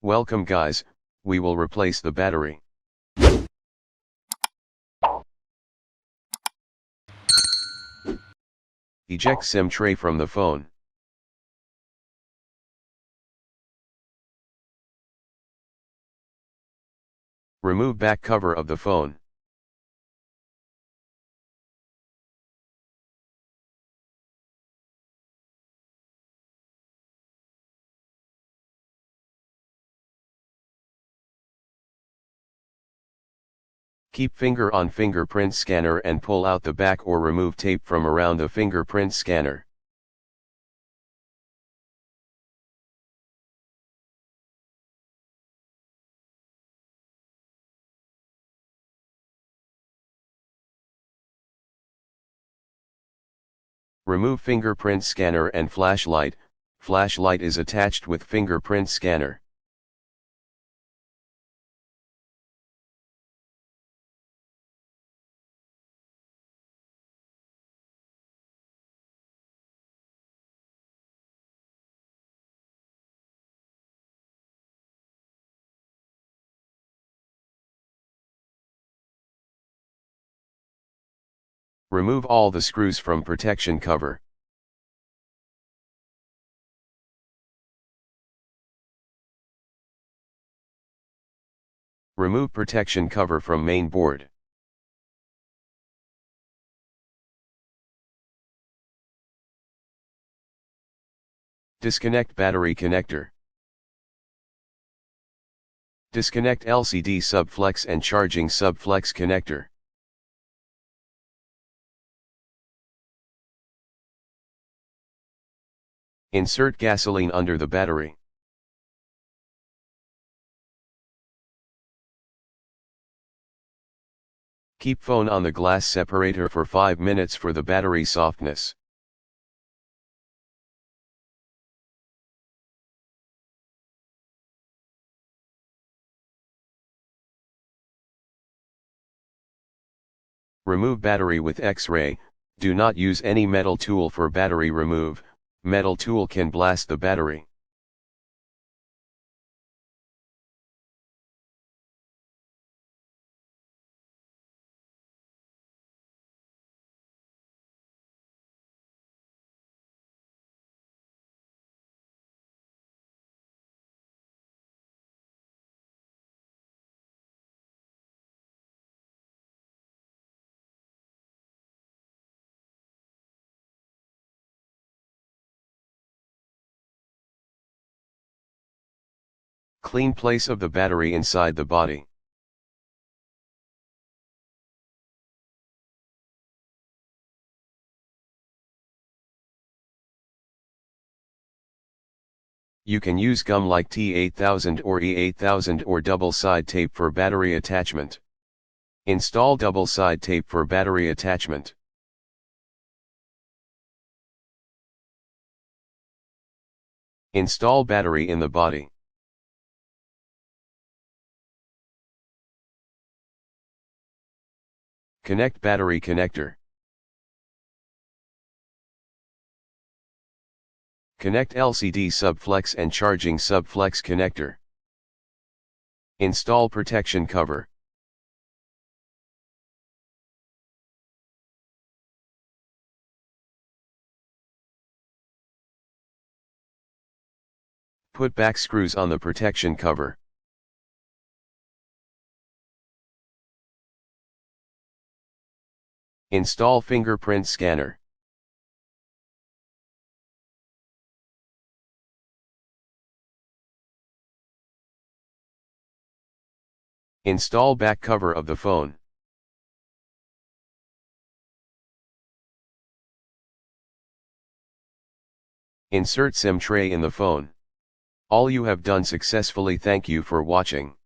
Welcome guys, we will replace the battery. Eject SIM tray from the phone. Remove back cover of the phone. Keep finger on fingerprint scanner and pull out the back or remove tape from around the fingerprint scanner. Remove fingerprint scanner and flashlight. Flashlight is attached with fingerprint scanner. Remove all the screws from protection cover. Remove protection cover from main board. Disconnect battery connector. Disconnect LCD subflex and charging subflex connector. Insert gasoline under the battery. Keep phone on the glass separator for 5 minutes for the battery softness. Remove battery with X-ray. Do not use any metal tool for battery remove. Metal tool can blast the battery. Clean place of the battery inside the body. You can use gum like T8000 or E8000 or double-side tape for battery attachment. Install double-side tape for battery attachment. Install battery in the body. Connect battery connector. Connect LCD subflex and charging subflex connector. Install protection cover. Put back screws on the protection cover. Install fingerprint scanner. Install back cover of the phone. Insert SIM tray in the phone. All you have done successfully. Thank you for watching.